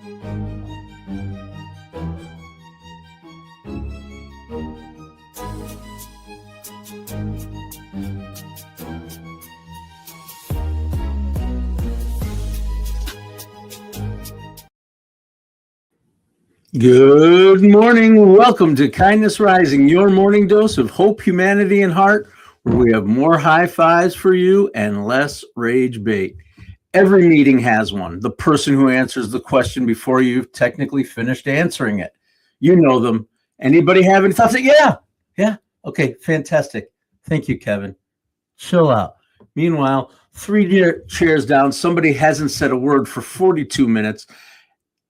Good morning. Welcome to Kindness Rising, your morning dose of hope, humanity, and heart, where we have more high fives for you and less rage bait. Every meeting has one. The person who answers the question before you've technically finished answering it. You know them. Anybody have any thoughts? Yeah. Okay, fantastic. Thank you, Kevin. Chill out. Meanwhile, 3 chairs down, somebody hasn't said a word for 42 minutes,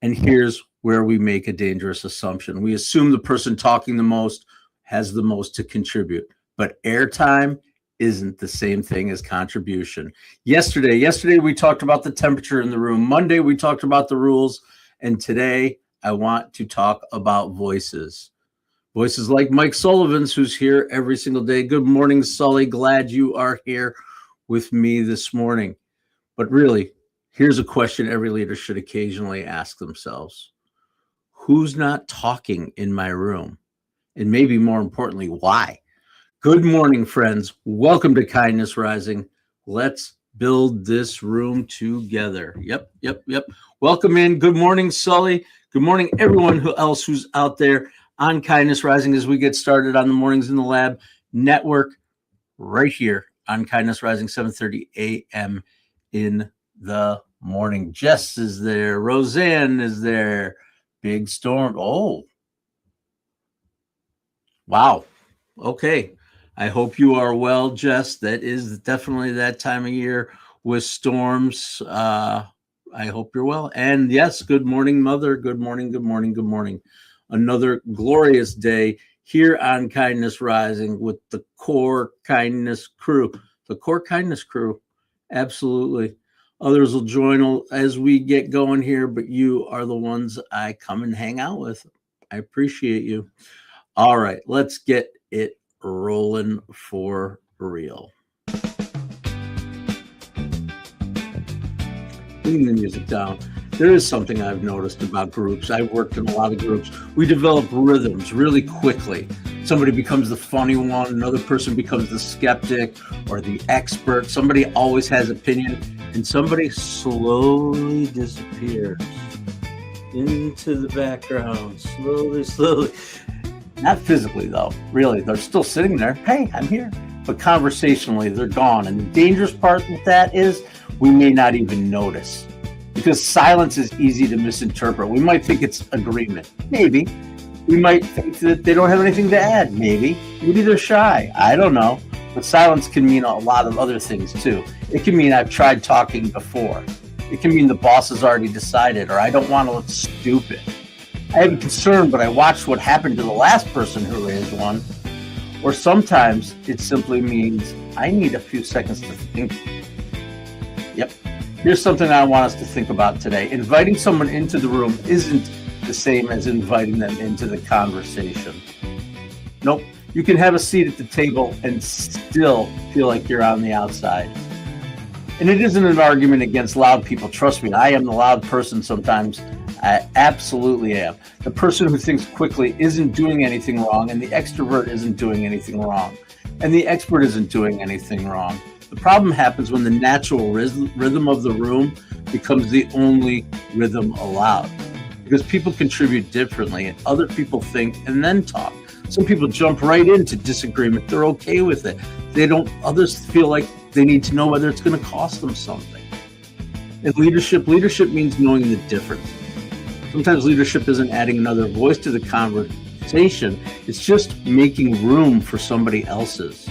and here's where we make a dangerous assumption. We assume the person talking the most has the most to contribute, but airtime isn't the same thing as contribution. Yesterday we talked about the temperature in the room. Monday we talked about the rules, and today I want to talk about voices. Voices like Mike Sullivan's, who's here every single day. Good morning, Sully. Glad you are here with me this morning. But really, here's a question every leader should occasionally ask themselves. Who's not talking in my room? And maybe more importantly, why? Good morning, friends. Welcome to Kindness Rising. Let's build this room together. Yep. Welcome in. Good morning, Sully. Good morning, everyone who's out there on Kindness Rising as we get started on the Mornings in the Lab network right here on Kindness Rising, 7:30 a.m. in the morning. Jess is there. Roseanne is there. Big storm. Oh, wow. Okay. I hope you are well, Jess. That is definitely that time of year with storms. I hope you're well. And yes, good morning, Mother. Good morning. Another glorious day here on Kindness Rising with the Core Kindness crew. The Core Kindness crew. Absolutely. Others will join as we get going here, but you are the ones I come and hang out with. I appreciate you. All right, let's get it rolling for real. Bring the music down. There is something I've noticed about groups. I've worked in a lot of groups. We develop rhythms really quickly. Somebody becomes the funny one, another person becomes the skeptic or the expert. Somebody always has opinion, and somebody slowly disappears into the background, slowly. Not physically, though. Really, they're still sitting there. Hey, I'm here. But conversationally, they're gone. And the dangerous part with that is we may not even notice, because silence is easy to misinterpret. We might think it's agreement. Maybe. We might think that they don't have anything to add. Maybe they're shy. I don't know. But silence can mean a lot of other things too. It can mean I've tried talking before. It can mean the boss has already decided, or I don't want to look stupid. I have a concern, but I watched what happened to the last person who raised one. Or sometimes it simply means I need a few seconds to think. Yep. Here's something I want us to think about today. Inviting someone into the room isn't the same as inviting them into the conversation. Nope. You can have a seat at the table and still feel like you're on the outside. And it isn't an argument against loud people. Trust me, I am the loud person sometimes. I absolutely am. The person who thinks quickly isn't doing anything wrong, and the extrovert isn't doing anything wrong, and the expert isn't doing anything wrong. The problem happens when the natural rhythm of the room becomes the only rhythm allowed, because people contribute differently, and other people think and then talk. Some people jump right into disagreement. They're okay with it. Others feel like they need to know whether it's going to cost them something. And leadership means knowing the difference. Sometimes leadership isn't adding another voice to the conversation. It's just making room for somebody else's.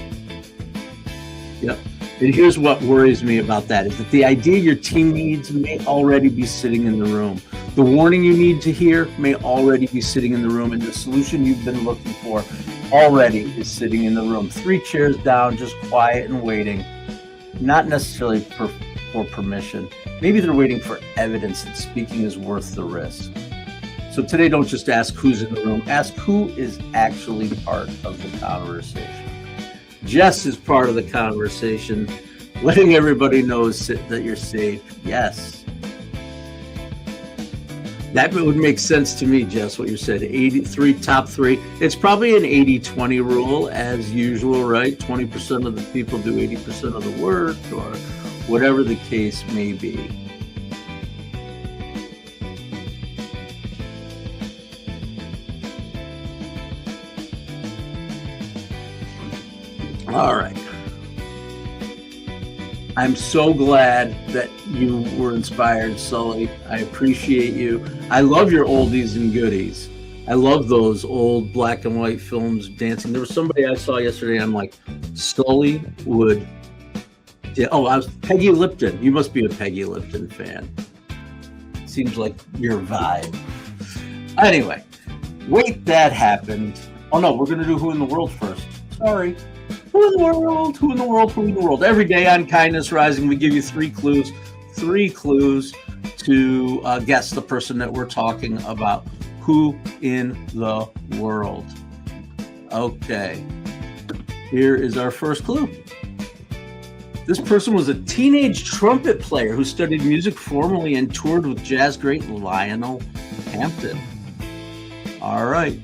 Yep. And here's what worries me about that, is that the idea your team needs may already be sitting in the room. The warning you need to hear may already be sitting in the room, and the solution you've been looking for already is sitting in the room. 3 chairs down, just quiet and waiting. Not necessarily for permission. Maybe they're waiting for evidence that speaking is worth the risk. So today, don't just ask who's in the room. Ask who is actually part of the conversation. Jess is part of the conversation, letting everybody know that you're safe. Yes. That would make sense to me, Jess, what you said. 83, top three. It's probably an 80-20 rule as usual, right? 20% of the people do 80% of the work or whatever the case may be. All right. I'm so glad that you were inspired, Sully. I appreciate you. I love your oldies and goodies. I love those old black and white films dancing. There was somebody I saw yesterday. I'm like, Sully would. Yeah, oh, I was Peggy Lipton. You must be a Peggy Lipton fan. Seems like your vibe. Anyway, wait, that happened. Oh no, we're gonna do Who in the World first. Sorry. Who in the world? Who in the world? Who in the world? Every day on Kindness Rising, we give you three clues to guess the person that we're talking about. Who in the world? Okay. Here is our first clue. This person was a teenage trumpet player who studied music formally and toured with jazz great Lionel Hampton. All right.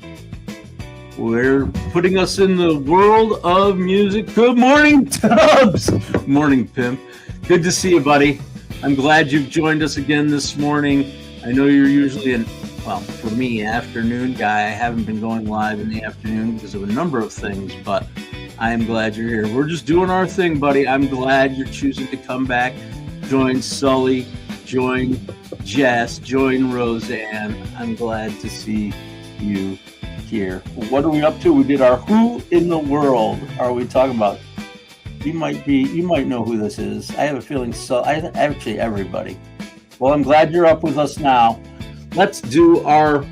We're putting us in the world of music. Good morning, Tubbs. Morning, Pimp. Good to see you, buddy. I'm glad you've joined us again this morning. I know you're usually for me, afternoon guy. I haven't been going live in the afternoon because of a number of things, but I am glad you're here. We're just doing our thing, buddy. I'm glad you're choosing to come back. Join Sully, join Jess, join Roseanne. I'm glad to see you here. What are we up to? We did our Who in the World are we talking about? You might know who this is. I have a feeling actually everybody. Well, I'm glad you're up with us now. Let's do our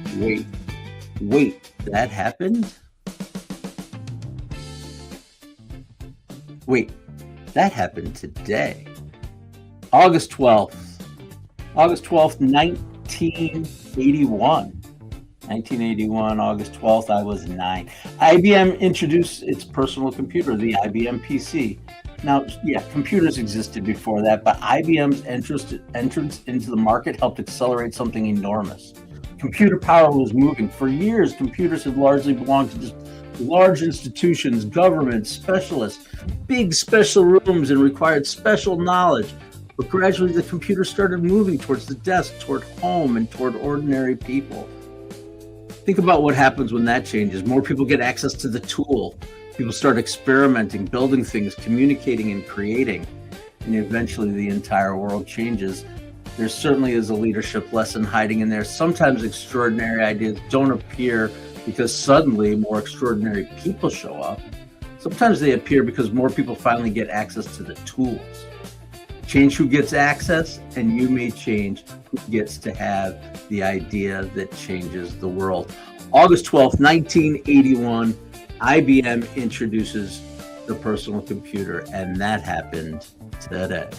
wait, that happened? Wait, that happened today. August 12th, 1981. 1981, August 12th, I was 9. IBM introduced its personal computer, the IBM PC. Now, yeah, computers existed before that, but IBM's entrance into the market helped accelerate something enormous. Computer power was moving. For years, computers had largely belonged to just large institutions, governments, specialists, big special rooms, and required special knowledge. But gradually, the computer started moving towards the desk, toward home, and toward ordinary people. Think about what happens when that changes. More people get access to the tool. People start experimenting, building things, communicating, and creating. And eventually the entire world changes. There certainly is a leadership lesson hiding in there. Sometimes extraordinary ideas don't appear because suddenly more extraordinary people show up. Sometimes they appear because more people finally get access to the tools. Change who gets access, and you may change who gets to have the idea that changes the world. August 12th, 1981, IBM introduces the personal computer, and that happened today.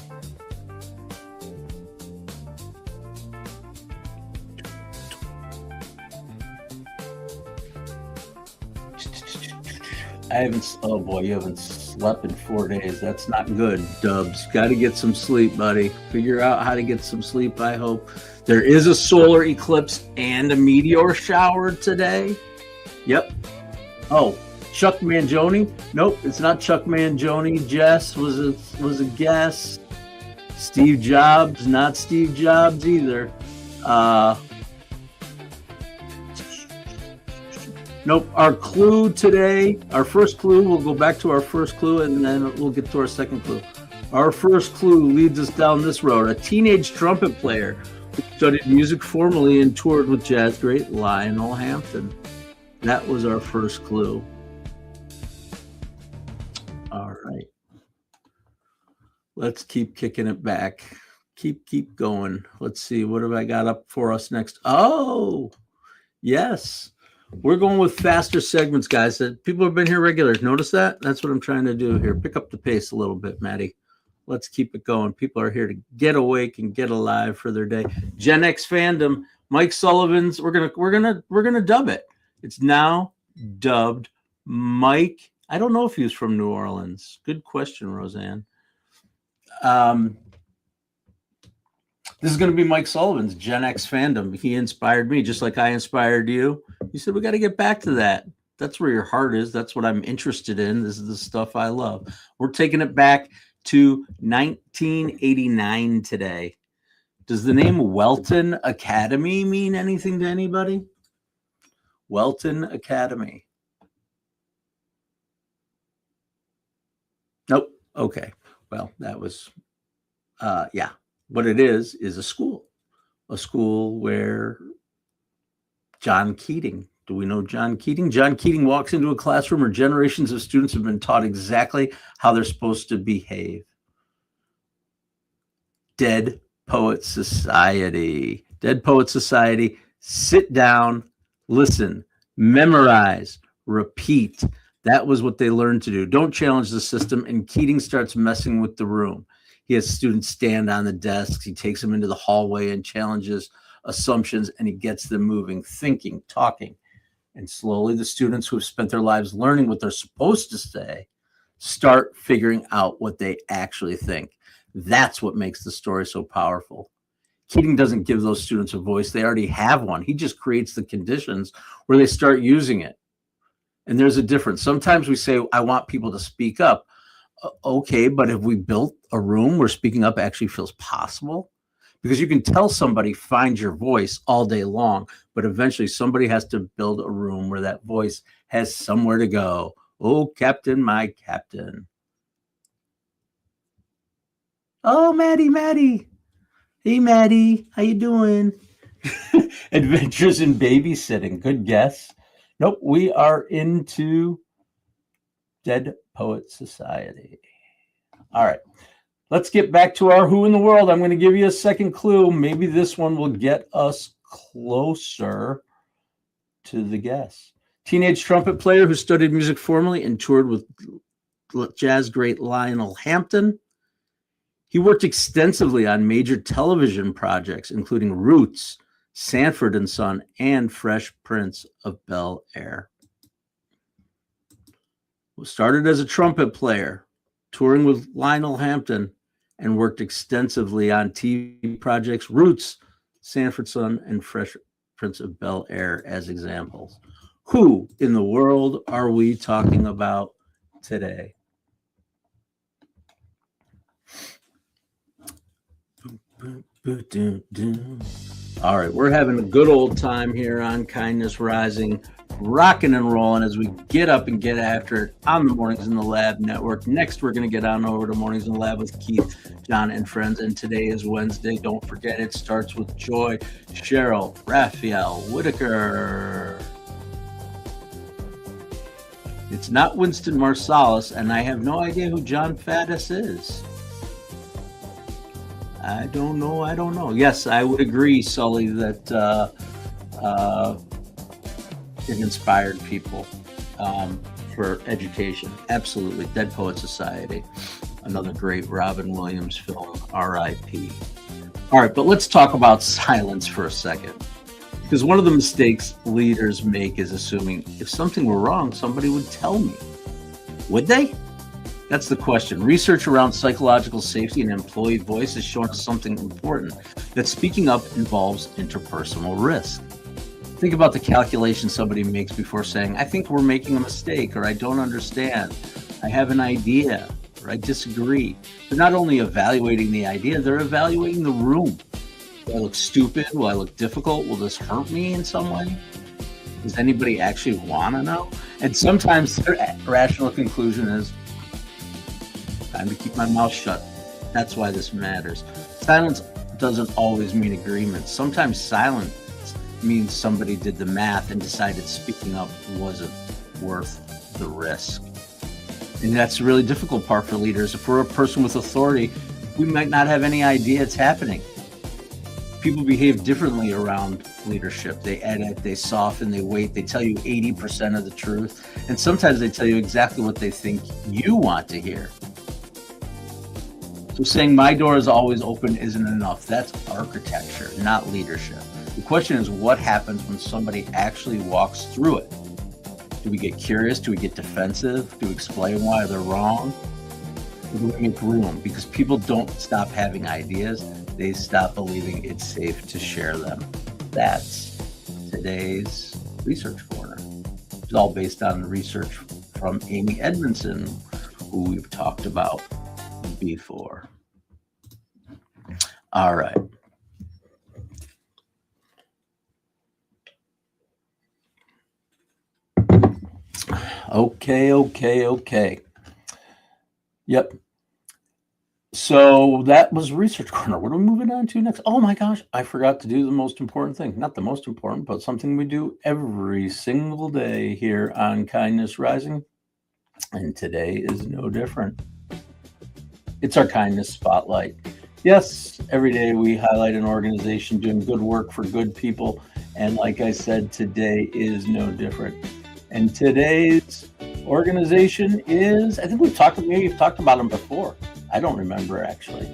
You haven't slept in 4 days. That's not good, Dubs. Got to get some sleep, buddy. Figure out how to get some sleep, I hope. There is a solar eclipse and a meteor shower today. Yep. Oh, Chuck Mangione? Nope, it's not Chuck Mangione. Jess was a guess. Steve Jobs, not Steve Jobs either. Nope. Our clue today, our first clue, we'll go back to our first clue and then we'll get to our second clue. Our first clue leads us down this road. A teenage trumpet player who studied music formally and toured with jazz great Lionel Hampton. That was our first clue. All right. Let's keep kicking it back. Keep going. Let's see. What have I got up for us next? Oh, yes. We're going with faster segments, guys. People have been here regular. Notice that? That's what I'm trying to do here. Pick up the pace a little bit, Maddie. Let's keep it going. People are here to get awake and get alive for their day. Gen X fandom. Mike Sullivan's. We're gonna dub it. It's now dubbed Mike. I don't know if he was from New Orleans. Good question, Roseanne. This is going to be Mike Sullivan's Gen X fandom. He inspired me just like I inspired you. He said, we got to get back to that. That's where your heart is. That's what I'm interested in. This is the stuff I love. We're taking it back to 1989 today. Does the name Welton Academy mean anything to anybody? Welton Academy. Nope. Okay. Well, that was, yeah. What it is a school where John Keating, do we know John Keating? John Keating walks into a classroom where generations of students have been taught exactly how they're supposed to behave. Dead Poet Society. Dead Poet Society. Sit down, listen, memorize, repeat. That was what they learned to do. Don't challenge the system. And Keating starts messing with the room. He has students stand on the desks. He takes them into the hallway and challenges assumptions, and he gets them moving, thinking, talking. And slowly the students who have spent their lives learning what they're supposed to say start figuring out what they actually think. That's what makes the story so powerful. Keating doesn't give those students a voice. They already have one. He just creates the conditions where they start using it. And there's a difference. Sometimes we say, I want people to speak up. Okay, but have we built a room where speaking up actually feels possible? Because you can tell somebody, find your voice all day long, but eventually somebody has to build a room where that voice has somewhere to go. Oh, Captain, my Captain. Oh, Maddie. Hey, Maddie, how you doing? Adventures in Babysitting. Good guess. Nope, we are into Dead Poet Society. All right, let's get back to our Who in the World. I'm going to give you a second clue. Maybe this one will get us closer to the guess. Teenage trumpet player who studied music formally and toured with jazz great Lionel Hampton. He worked extensively on major television projects, including Roots, Sanford and Son, and Fresh Prince of Bel-Air. Started as a trumpet player, touring with Lionel Hampton, and worked extensively on TV projects, Roots, Sanford Son, and Fresh Prince of Bel-Air as examples. Who in the world are we talking about today? All right, we're having a good old time here on Kindness Rising, rocking and rolling as we get up and get after it on the Mornings in the Lab Network. Next, we're going to get on over to Mornings in the Lab with Keith, John, and friends. And today is Wednesday. Don't forget, it starts with Joy, Cheryl, Raphael, Whitaker. It's not Winston Marsalis, and I have no idea who John Faddis is. I don't know. Yes, I would agree, Sully, that it inspired people for education. Absolutely. Dead Poet Society, another great Robin Williams film, R.I.P. All right, but let's talk about silence for a second. Because one of the mistakes leaders make is assuming if something were wrong, somebody would tell me. Would they? That's the question. Research around psychological safety and employee voice has shown us something important, that speaking up involves interpersonal risk. Think about the calculation somebody makes before saying, I think we're making a mistake, or I don't understand, I have an idea, or I disagree. They're not only evaluating the idea, they're evaluating the room. Will I look stupid? Will I look difficult? Will this hurt me in some way? Does anybody actually want to know? And sometimes their rational conclusion is, time to keep my mouth shut. That's why this matters. Silence doesn't always mean agreement. Sometimes silence means somebody did the math and decided speaking up wasn't worth the risk. And that's the really difficult part for leaders. If we're a person with authority, we might not have any idea it's happening. People behave differently around leadership. They edit, they soften, they wait, they tell you 80% of the truth. And sometimes they tell you exactly what they think you want to hear. So saying my door is always open isn't enough. That's architecture, not leadership. The question is, what happens when somebody actually walks through it? Do we get curious? Do we get defensive? Do we explain why they're wrong? Or do we make room? Because people don't stop having ideas. they stop believing it's safe to share them. That's today's Research Corner. It's all based on research from Amy Edmondson, who we've talked about before. All right. Okay. Yep. So that was Research Corner. What are we moving on to next? Oh my gosh, I forgot to do the most important thing. Not the most important, but something we do every single day here on Kindness Rising. And today is no different. It's our Kindness Spotlight. Yes, every day we highlight an organization doing good work for good people. And like I said, today is no different. And today's organization is, I think we've talked about them before. I don't remember actually.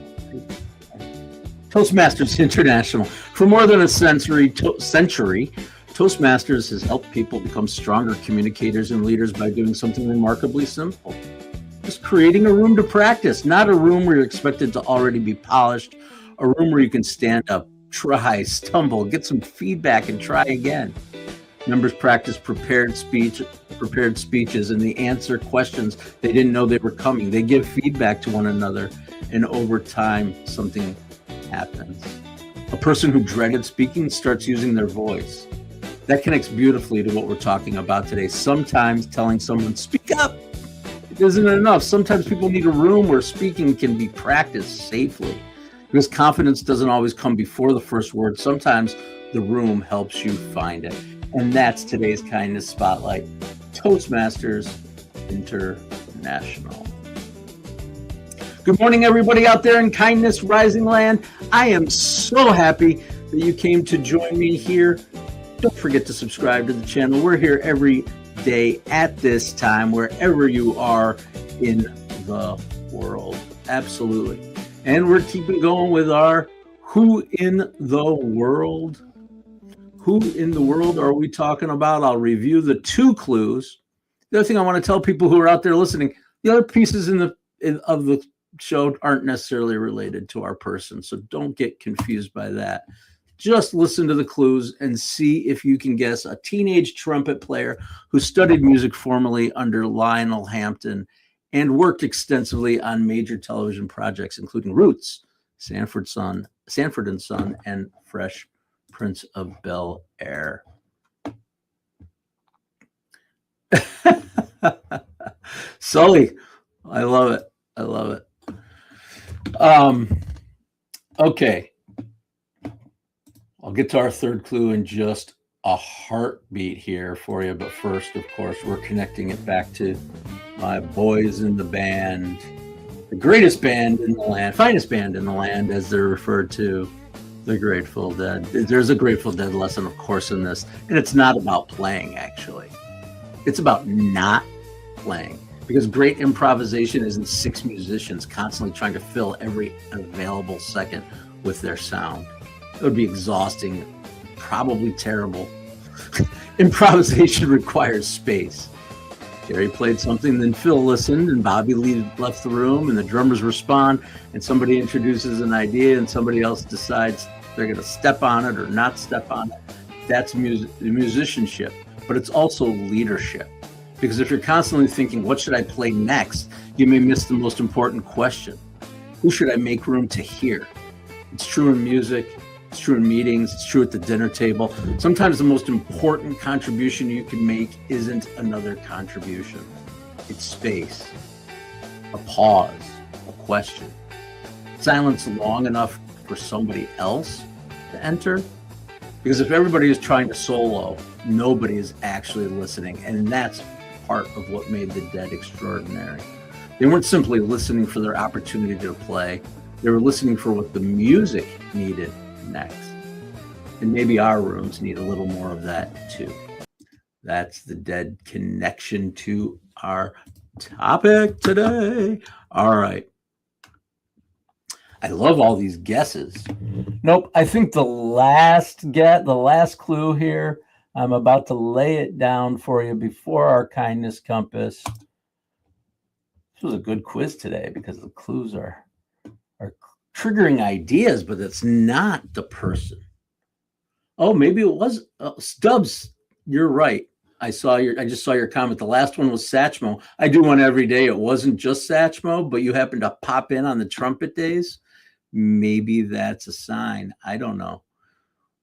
Toastmasters International. For more than a century, Toastmasters has helped people become stronger communicators and leaders by doing something remarkably simple. Just creating a room to practice, not a room where you're expected to already be polished, a room where you can stand up, try, stumble, get some feedback, and try again. Members practice prepared speeches, and they answer questions they didn't know they were coming. They give feedback to one another, and over time, something happens. A person who dreaded speaking starts using their voice. That connects beautifully to what we're talking about today. Sometimes telling someone, speak up, it isn't enough. Sometimes people need a room where speaking can be practiced safely. Because confidence doesn't always come before the first word. Sometimes the room helps you find it. And that's today's Kindness Spotlight, Toastmasters International. Good morning, everybody out there in Kindness Rising Land. I am so happy that you came to join me here. Don't forget to subscribe to the channel. We're here every day at this time, wherever you are in the world. Absolutely. And we're keeping going with our Who in the World? Who in the world are we talking about? I'll review the 2 clues. The other thing I want to tell people who are out there listening, the other pieces of the show aren't necessarily related to our person, so don't get confused by that. Just listen to the clues and see if you can guess a teenage trumpet player who studied music formally under Lionel Hampton and worked extensively on major television projects, including Roots, Sanford and Son, and Fresh Prince of Bel-Air. Sully, I love it. Okay. I'll get to our 3rd clue in just a heartbeat here for you. But first, of course, we're connecting it back to my boys in the band, the greatest band in the land, finest band in the land, as they're referred to, the Grateful Dead. There's a Grateful Dead lesson, of course, in this. And it's not about playing, actually. It's about not playing. Because great improvisation isn't 6 musicians constantly trying to fill every available second with their sound. It would be exhausting, probably terrible. Improvisation requires space. Jerry played something, then Phil listened, and Bobby left the room, and the drummers respond, and somebody introduces an idea, and somebody else decides they're going to step on it or not step on it. That's musicianship, but it's also leadership. Because if you're constantly thinking, what should I play next? You may miss the most important question. Who should I make room to hear? It's true in music. It's true in meetings. It's true at the dinner table. Sometimes the most important contribution you can make isn't another contribution. It's space, a pause, a question. Silence long enough for somebody else to enter. Because if everybody is trying to solo, nobody is actually listening. And that's part of what made the Dead extraordinary. They weren't simply listening for their opportunity to play. They were listening for what the music needed next. And maybe our rooms need a little more of that too. That's the Dead connection to our topic today. All right. I love all these guesses. Nope. I think the last clue here, I'm about to lay it down for you before our kindness compass. This was a good quiz today because the clues are triggering ideas, but it's not the person. Oh, maybe it was Stubbs. You're right. I just saw your comment. The last one was Satchmo. I do one every day. It wasn't just Satchmo, but you happened to pop in on the trumpet days. Maybe that's a sign. I don't know.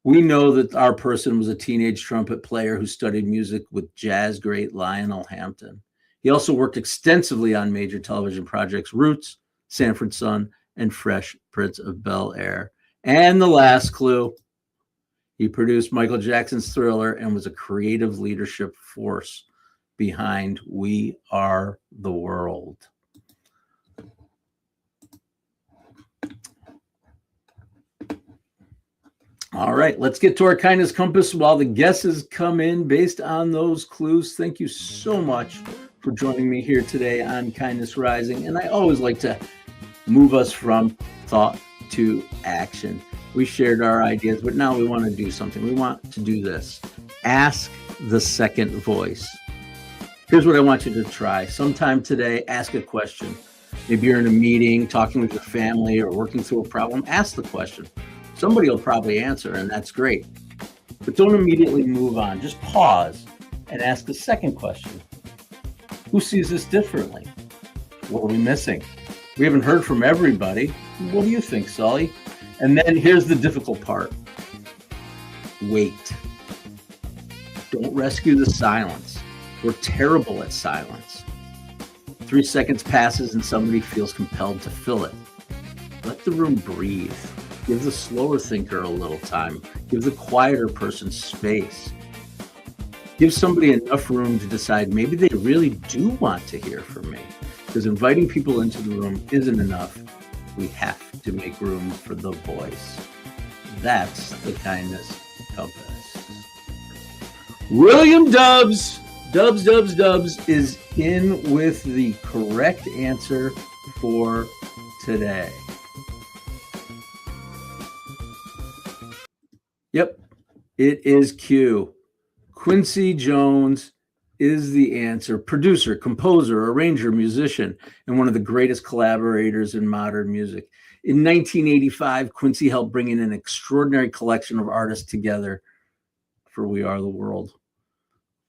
We know that our person was a teenage trumpet player who studied music with jazz great Lionel Hampton. He also worked extensively on major television projects Roots, Sanford Son, and Fresh Prince of Bel-Air. And the last clue, he produced Michael Jackson's Thriller and was a creative leadership force behind We Are the World. All right, let's get to our kindness compass while the guesses come in based on those clues. Thank you so much for joining me here today on Kindness Rising. And I always like to move us from thought to action. We shared our ideas, but now we want to do something. We want to do this. Ask the second voice. Here's what I want you to try. Sometime today, ask a question. Maybe you're in a meeting, talking with your family, or working through a problem. Ask the question. Somebody will probably answer, and that's great. But don't immediately move on. Just pause and ask the second question. Who sees this differently? What are we missing? We haven't heard from everybody. What do you think, Sully? And then here's the difficult part. Wait. Don't rescue the silence. We're terrible at silence. 3 seconds passes and somebody feels compelled to fill it. Let the room breathe. Give the slower thinker a little time. Give the quieter person space. Give somebody enough room to decide maybe they really do want to hear from me. Because inviting people into the room isn't enough. We have to make room for the voice. That's the kindness compass. William Dubs is in with the correct answer for today. Yep, it is Q. Quincy Jones is the answer. Producer, composer, arranger, musician, and one of the greatest collaborators in modern music. In 1985, Quincy helped bring in an extraordinary collection of artists together for We Are the World.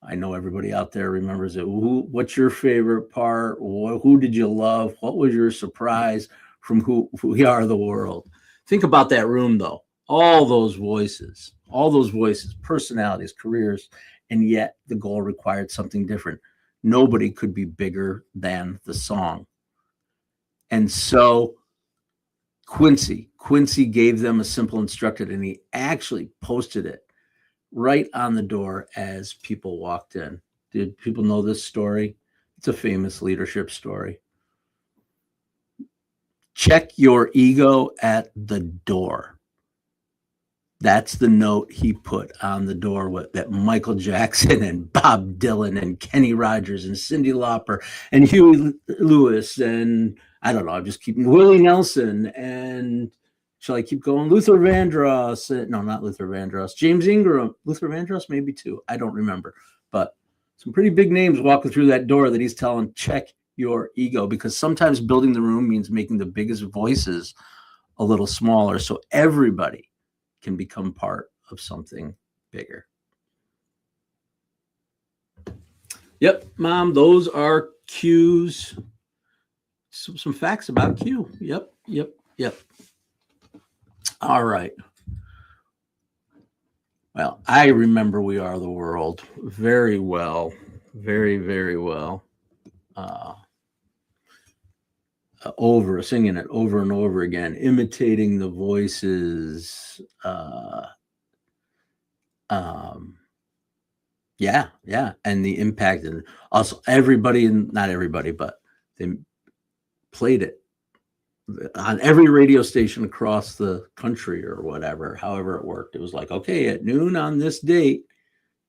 I know everybody out there remembers it. What's your favorite part? Who did you love? What was your surprise from We Are the World? Think about that room, though. All those voices, personalities, careers, and yet the goal required something different. Nobody could be bigger than the song. And so Quincy gave them a simple instruction, and he actually posted it right on the door as people walked in. Did people know this story? It's a famous leadership story. Check your ego at the door. That's the note he put on the door that Michael Jackson and Bob Dylan and Kenny Rogers and Cyndi Lauper and Huey Lewis and I don't know, I'm just keeping Willie Nelson and shall I keep going? Luther Vandross. No, not Luther Vandross. James Ingram. Luther Vandross, maybe too. I don't remember. But some pretty big names walking through that door that he's telling, check your ego. Because sometimes building the room means making the biggest voices a little smaller so everybody can become part of something bigger. Yep, Mom, those are Q's. Some facts about Q. Yep. All right. Well, I remember We Are the World very well. Very, very well. Singing it over and over again, imitating the voices. Yeah. And the impact, and also everybody, and not everybody, but they played it on every radio station across the country or whatever, however it worked. It was like, okay, at noon on this date,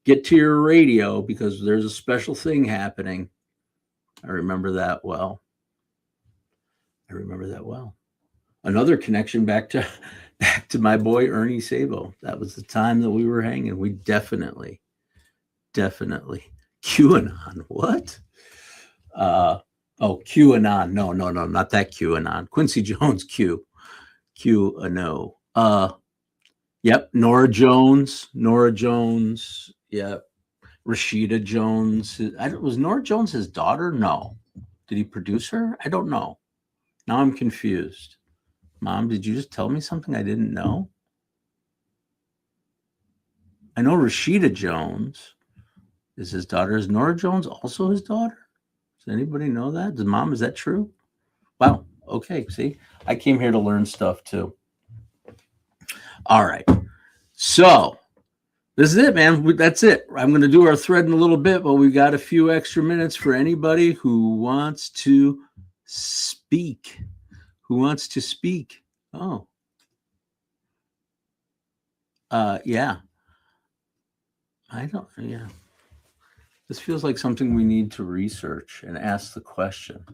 get to your radio because there's a special thing happening. I remember that well. Another connection back to my boy Ernie Sabo. That was the time that we were hanging. We definitely QAnon. What? QAnon. No, not that QAnon. Quincy Jones Q. Q a no. Yep. Nora Jones. Nora Jones. Yep. Rashida Jones. Was Nora Jones his daughter? No. Did he produce her? I don't know. Now I'm confused. Mom, did you just tell me something I didn't know? I know Rashida Jones is his daughter. Is Nora Jones also his daughter? Does anybody know that? Mom, is that true? Wow. Okay. See, I came here to learn stuff too. All right. So this is it, man. That's it. I'm going to do our thread in a little bit, but we've got a few extra minutes for anybody who wants to speak. Who wants to speak? Oh. Yeah. Yeah. This feels like something we need to research and ask the question.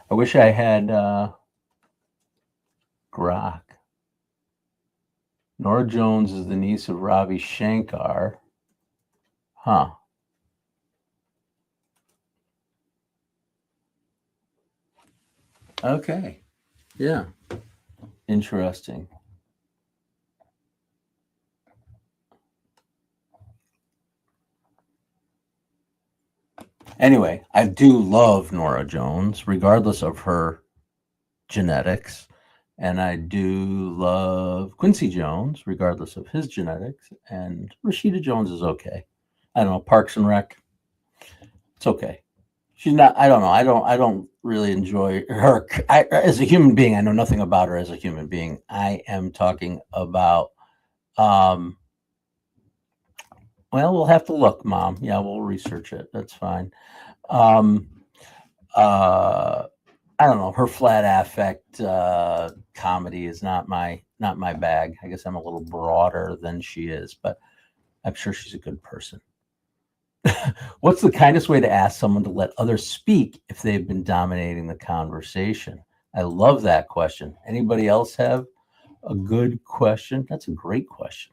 I wish I had Grok. Nora Jones is the niece of Ravi Shankar. Huh. Okay. Yeah. Interesting. Anyway, I do love Nora Jones, regardless of her genetics. And I do love Quincy Jones, regardless of his genetics. And Rashida Jones is okay. I don't know, Parks and Rec. It's okay. She's not, I don't know. I don't really enjoy her. As a human being, I know nothing about her as a human being. I am talking about, well, we'll have to look, Mom. Yeah, we'll research it. That's fine. I don't know. Her flat affect comedy is not my bag. I guess I'm a little broader than she is, but I'm sure she's a good person. What's the kindest way to ask someone to let others speak if they've been dominating the conversation? I love that question. Anybody else have a good question? That's a great question.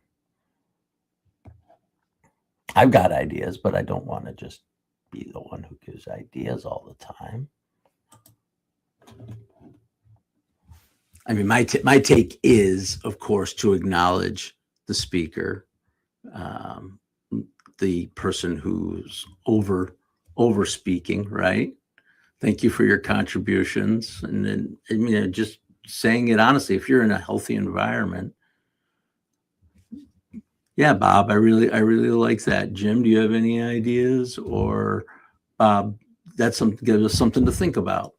I've got ideas, but I don't want to just be the one who gives ideas all the time. I mean, my take is, of course, to acknowledge the speaker, the person who's over speaking, right? Thank you for your contributions. And then, I mean, just saying it honestly, if you're in a healthy environment. Yeah, Bob, I really like that. Jim, do you have any ideas? Or Bob, that's give us something to think about.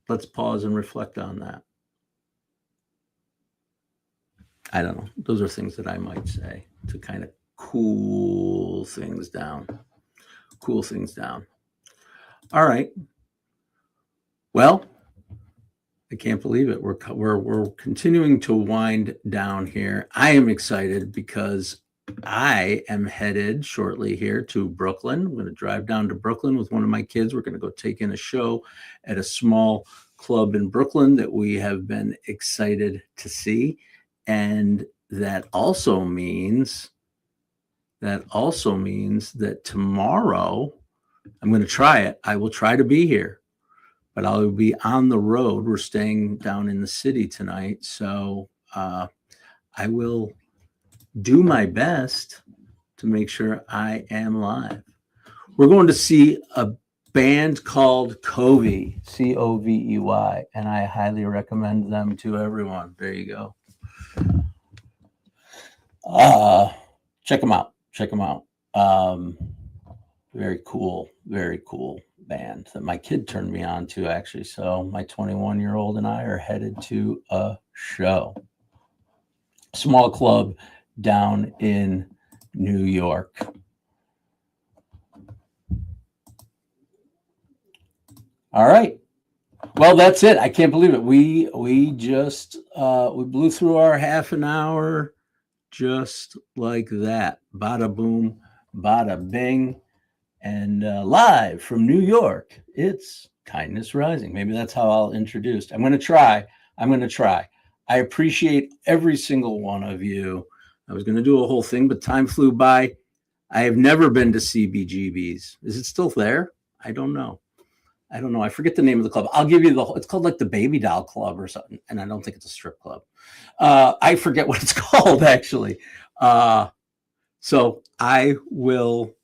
Let's pause and reflect on that. I don't know. Those are things that I might say to kind of cool things down. Cool things down. All right. Well, I can't believe it. We're continuing to wind down here. I am excited because I am headed shortly here to Brooklyn. I'm going to drive down to Brooklyn with one of my kids. We're going to go take in a show at a small club in Brooklyn that we have been excited to see. And that also means that tomorrow I'm going to try it. I will try to be here, but I'll be on the road. We're staying down in the city tonight. So I will do my best to make sure I am live. We're going to see a band called Covey, Covey, and I highly recommend them to everyone. There you go. Check them out. Very cool band that my kid turned me on to, actually. So my 21-year-old and I are headed to a show. Small club down in New York. All right. Well, that's it. I can't believe it. We just we blew through our half an hour just like that. Bada boom, bada bing. And live from New York, it's Kindness Rising. Maybe that's how I'll introduce. I'm going to try. I appreciate every single one of you. I was going to do a whole thing, but time flew by. I have never been to CBGB's. Is it still there? I don't know. I forget the name of the club. I'll give you it's called like the Baby Doll Club or something. And I don't think it's a strip club. I forget what it's called actually. So I will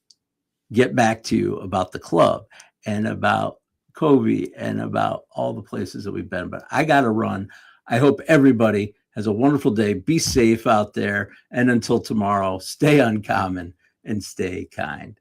get back to you about the club and about Kobe and about all the places that we've been. But I got to run. I hope everybody has a wonderful day. Be safe out there. And until tomorrow, stay uncommon and stay kind.